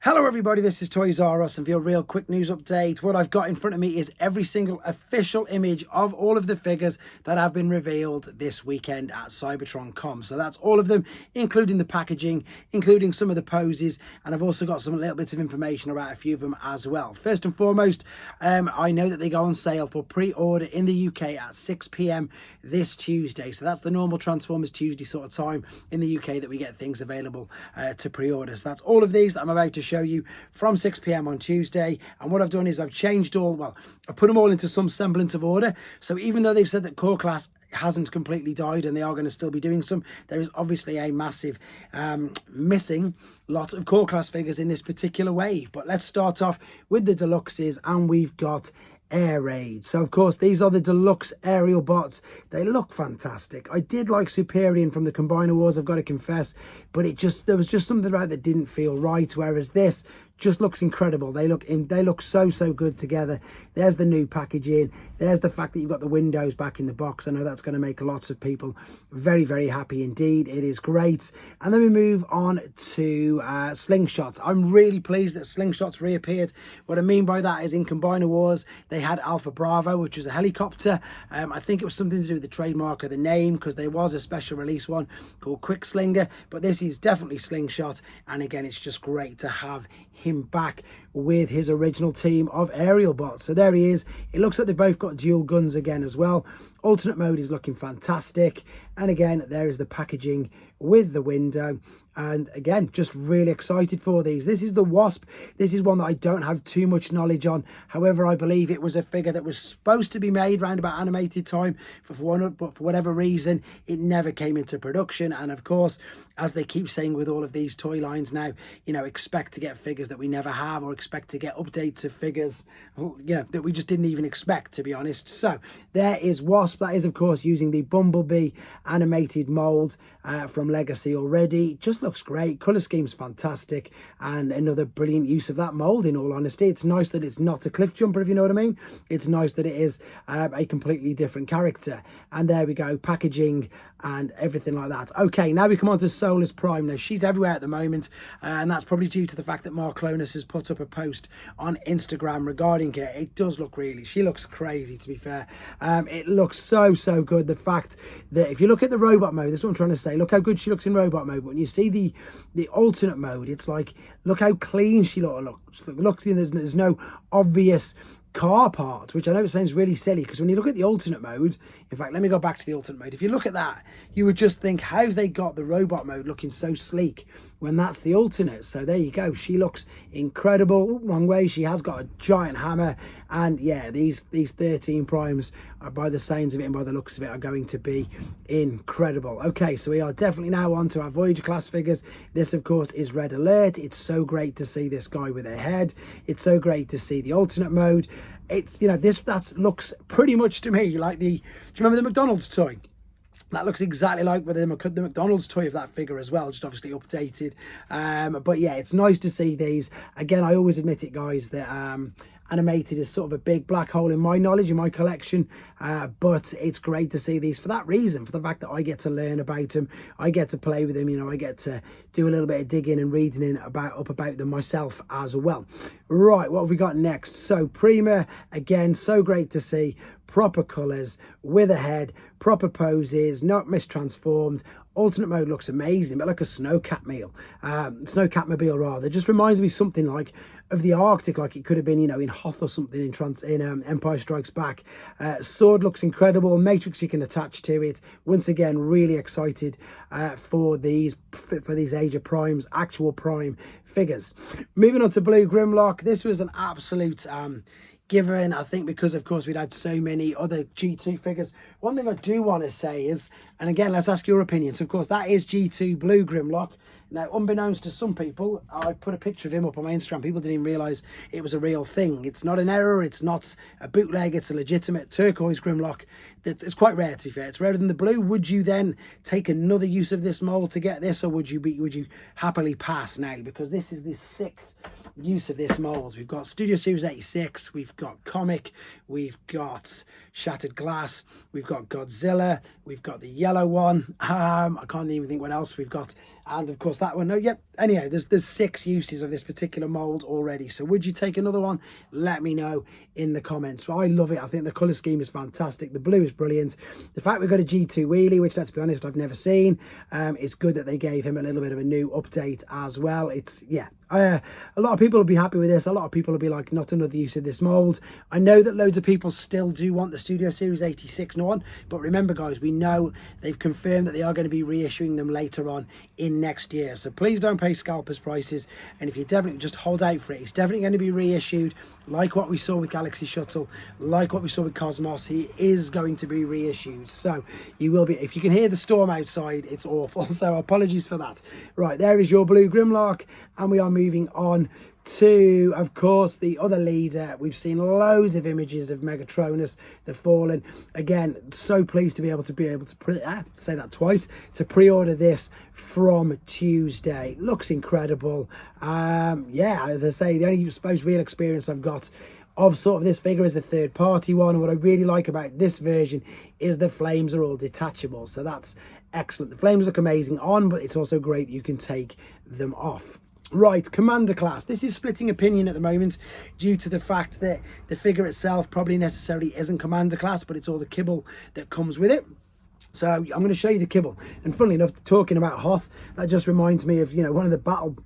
Hello everybody, this is Toys R Us, and for your real quick news update, what I've got in front of me is every single official image of all of the figures that have been revealed this weekend at Cybertron.com. So that's all of them, including the packaging, including some of the poses, and I've also got some little bits of information about a few of them as well. First and foremost, I know that they go on sale for pre-order in the UK at 6 p.m. this Tuesday. So that's the normal Transformers Tuesday sort of time in the UK that we get things available to pre-order. So that's all of these that I'm about to show you from 6 p.m. on Tuesday. And what I've done is I've changed I've put them all into some semblance of order. So even though they've said that core class hasn't completely died and they are going to still be doing some, there is obviously a massive missing lot of core class figures in this particular wave. But let's start off with the deluxes, and we've got Air Raid. So of course these are the deluxe aerial bots. They look fantastic. I did like Superion from the Combiner Wars, I've got to confess, but there was just something about it that didn't feel right, whereas this just looks incredible. They look so good together. There's the new packaging, there's the fact that you've got the windows back in the box. I know that's going to make lots of people very happy indeed. It is great. And then we move on to slingshots. I'm really pleased that slingshots reappeared. What I mean by that is in Combiner Wars they had Alpha Bravo, which was a helicopter. I think it was something to do with the trademark of the name, because there was a special release one called Quick Slinger, but this is definitely Slingshot. And again, it's just great to have him back with his original team of aerial bots. So there he is. It looks like they've both got dual guns again as well. Alternate mode is looking fantastic, and again there is the packaging with the window. And again, just really excited for these. This is the Wasp. This is one that I don't have too much knowledge on. However, I believe it was a figure that was supposed to be made around about animated time, but for whatever reason it never came into production. And of course, as they keep saying with all of these toy lines now, you know, expect to get figures that we never have, or expect to get updates of figures, you know, that we just didn't even expect, to be honest. So there is Wasp. That is of course using the Bumblebee animated mold from Legacy already. Just looks great. Color scheme's fantastic, and another brilliant use of that mold, in all honesty. It's nice that it's not a cliff jumper, if you know what I mean. It's nice that it is a completely different character. And there we go, packaging and everything like that. Okay, now we come on to Solus Prime. Now she's everywhere at the moment, and that's probably due to the fact that Megatronus has put up a post on Instagram regarding her. It does look she looks crazy, to be fair. It looks so good. The fact that if you look at the robot mode, that's what I'm trying to say, look how good she looks in robot mode, but when you see the alternate mode, it's like, look how clean she looks. There's no obvious car part, which I know it sounds really silly, because when you look at the alternate mode, in fact, let me go back to the alternate mode. If you look at that, you would just think, how have they got the robot mode looking so sleek when that's the alternate? So there you go. She looks incredible. Ooh, wrong way. She has got a giant hammer, and yeah, these 13 primes are, by the sounds of it and by the looks of it, are going to be incredible. Okay, so we are definitely now on to our Voyager class figures. This of course is Red Alert. It's so great to see this guy with a head. It's so great to see the alternate mode. It's, you know, that looks pretty much to me like do you remember the McDonald's toy? That looks exactly like the McDonald's toy of that figure as well, just obviously updated. But yeah, it's nice to see these. Again, I always admit it, guys, that animated is sort of a big black hole in my knowledge, in my collection, but it's great to see these for that reason, for the fact that I get to learn about them, I get to play with them, you know, I get to do a little bit of digging and reading up about them myself as well. Right, what have we got next? So Prima, again, so great to see. Proper colours, with a head, proper poses, not mistransformed. Alternate mode looks amazing, but like a snowcatmobile rather. It just reminds me something like of the Arctic, like it could have been, you know, in Hoth or something in Empire Strikes Back. Sword looks incredible. Matrix you can attach to it. Once again, really excited for these Age of Primes, actual Prime figures. Moving on to Blue Grimlock. This was an absolute given, I think, because of course we'd had so many other G2 figures. One thing I do want to say is, and again, let's ask your opinion. So of course that is G2 Blue Grimlock. Now, unbeknownst to some people, I put a picture of him up on my Instagram. People didn't even realise it was a real thing. It's not an error. It's not a bootleg. It's a legitimate turquoise Grimlock. It's quite rare, to be fair. It's rarer than the blue. Would you then take another use of this mold to get this, or would you happily pass now? Because this is the 6th use of this mold. We've got Studio Series 86, we've got Comic, we've got Shattered Glass, we've got Godzilla, we've got the yellow one, I can't even think what else we've got. And of course that one, no, yep. Anyhow, there's 6 uses of this particular mold already. So would you take another one? Let me know in the comments. But I love it. I think the colour scheme is fantastic. The blue is brilliant. The fact we've got a G2 wheelie, which, let's be honest, I've never seen. It's good that they gave him a little bit of a new update as well. It's, yeah, a lot of people will be happy with this. A lot of people will be like, not another use of this mold. I know that loads of people still do want the Studio Series 86 one, but remember guys, we know they've confirmed that they are going to be reissuing them later on in next year. So please don't pay scalpers prices, and if you definitely just hold out for it, it's definitely going to be reissued, like what we saw with Galaxy Shuttle, like what we saw with Cosmos. He is going to be reissued, so you will be, if you can hear the storm outside, it's awful, so apologies for that. Right, there is your blue Grimlock, and we are moving on to, of course, the other leader. We've seen loads of images of Megatronus, the Fallen. Again, so pleased to be able to say that twice, to pre-order this from Tuesday. Looks incredible. Yeah, as I say, the only, I suppose, real experience I've got of sort of this figure is the third-party one. And what I really like about this version is the flames are all detachable, so that's excellent. The flames look amazing on, but it's also great that you can take them off. Right, Commander class. This is splitting opinion at the moment due to the fact that the figure itself probably necessarily isn't Commander class, but it's all the kibble that comes with it. So I'm going to show you the kibble. And funnily enough, talking about Hoth, that just reminds me of, you know, one of the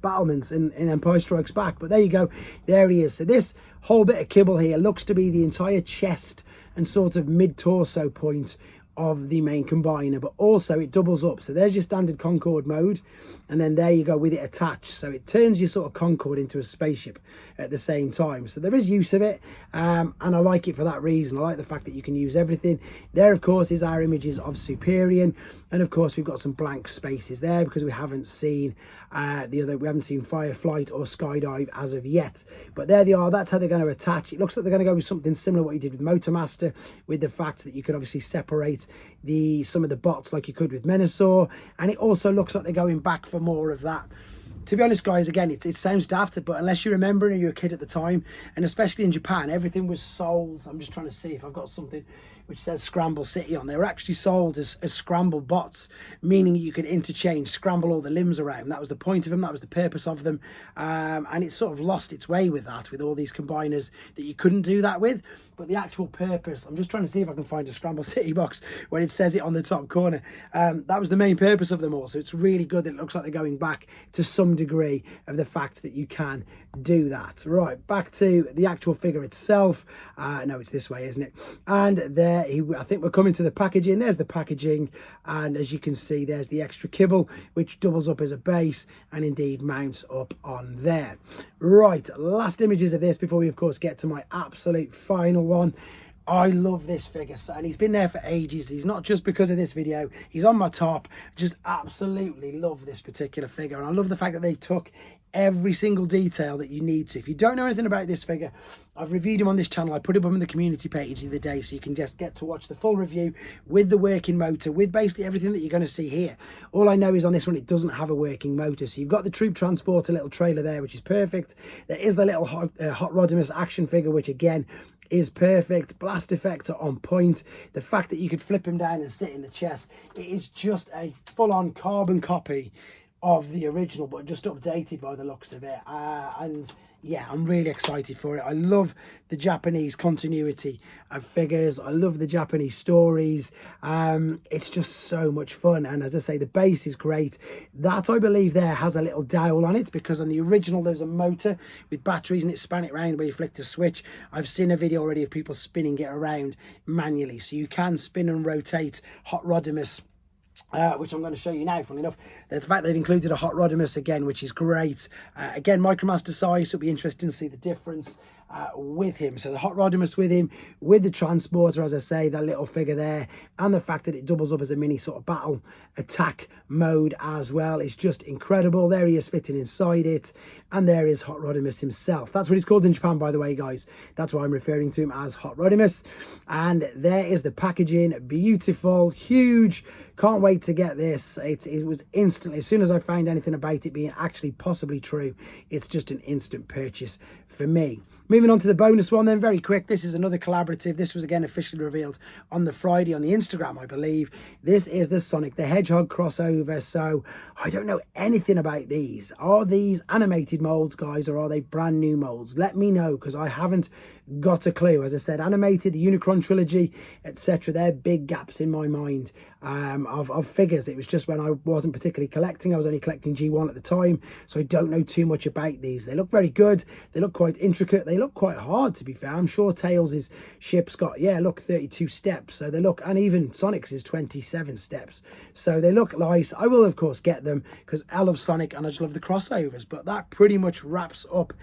battlements in Empire Strikes Back. But there you go, there he is. So this whole bit of kibble here looks to be the entire chest and sort of mid-torso point of the main combiner, but also it doubles up. So there's your standard Concorde mode, and then there you go with it attached, so it turns your sort of Concorde into a spaceship at the same time. So there is use of it, and I like it for that reason. I like the fact that you can use everything. There of course is our images of Superion, and of course we've got some blank spaces there because we haven't seen we haven't seen Fireflight or Skydive as of yet, but there they are. That's how they're going to attach. It looks like they're going to go with something similar to what you did with Motormaster, with the fact that you could obviously separate some of the bots like you could with Menasor, and it also looks like they're going back for more of that. To be honest guys, again, it sounds daft, but unless you remember and you're a kid at the time, and especially in Japan, everything was sold. I'm just trying to see if I've got something which says Scramble City on. They were actually sold as scramble bots, meaning you could interchange, scramble all the limbs around. That was the point of them, that was the purpose of them, and it sort of lost its way with that, with all these combiners that you couldn't do that with. But the actual purpose, I'm just trying to see if I can find a Scramble City box where it says it on the top corner. That was the main purpose of them all. So it's really good that it looks like they're going back to some degree of the fact that you can do that. Right, back to the actual figure itself. No, it's this way, isn't it? And there, I think we're coming to the packaging. There's the packaging, and as you can see, there's the extra kibble, which doubles up as a base and indeed mounts up on there. Right, last images of this before we of course get to my absolute final one. I love this figure, and he's been there for ages. He's not just because of this video, he's on my top. Just absolutely love this particular figure, and I love the fact that they took every single detail that you need to. If you don't know anything about this figure, I've reviewed him on this channel. I put him up on the community page the other day, so you can just get to watch the full review with the working motor, with basically everything that you're going to see here. All I know is on this one, it doesn't have a working motor. So you've got the troop transporter little trailer there, which is perfect. There is the little Hot Rodimus action figure, which again is perfect. Blast effects are on point. The fact that you could flip him down and sit in the chest, it is just a full-on carbon copy of the original, but just updated by the looks of it. And yeah, I'm really excited for it. I love the Japanese continuity of figures. I love the Japanese stories. It's just so much fun. And as I say, the base is great. That, I believe, there has a little dowel on it, because on the original there's a motor with batteries and it span it around where you flick the switch. I've seen a video already of people spinning it around manually, so you can spin and rotate Hot Rodimus, which I'm going to show you now. Funnily enough, the fact they've included a Hot Rodimus again, which is great. Again, Micromaster size, so it'll be interesting to see the difference with him. So the Hot Rodimus with him, with the transporter, as I say, that little figure there, and the fact that it doubles up as a mini sort of battle attack mode as well, is just incredible. There he is fitting inside it, and there is Hot Rodimus himself. That's what he's called in Japan, by the way, guys. That's why I'm referring to him as Hot Rodimus. And there is the packaging, beautiful, huge Can't wait to get this. It was instantly, as soon as I found anything about it being actually possibly true, it's just an instant purchase for me. Moving on to the bonus one then, very quick. This is another collaborative. This was again officially revealed on the Friday on the Instagram, I believe. This is the Sonic the Hedgehog crossover. So I don't know anything about these. Are these animated molds, guys, or are they brand new molds? Let me know, because I haven't got a clue. As I said, animated, the Unicron trilogy, etc. They're big gaps in my mind of figures. It was just when I wasn't particularly collecting. I was only collecting G1 at the time, so I don't know too much about these. They look very good. They look quite intricate. They look quite hard, to be fair. I'm sure Tails' ship's got, yeah, look, 32 steps. So they look, and even Sonic's is 27 steps. So they look nice. I will, of course, get them because I love Sonic and I just love the crossovers. But that pretty much wraps up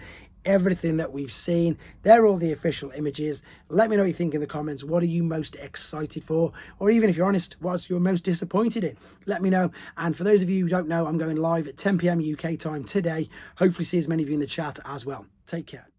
everything that we've seen. They're all the official images. Let me know what you think in the comments. What are you most excited for? Or even if you're honest, what's you're most disappointed in? Let me know. And for those of you who don't know, I'm going live at 10 p.m. UK time today. Hopefully see as many of you in the chat as well. Take care.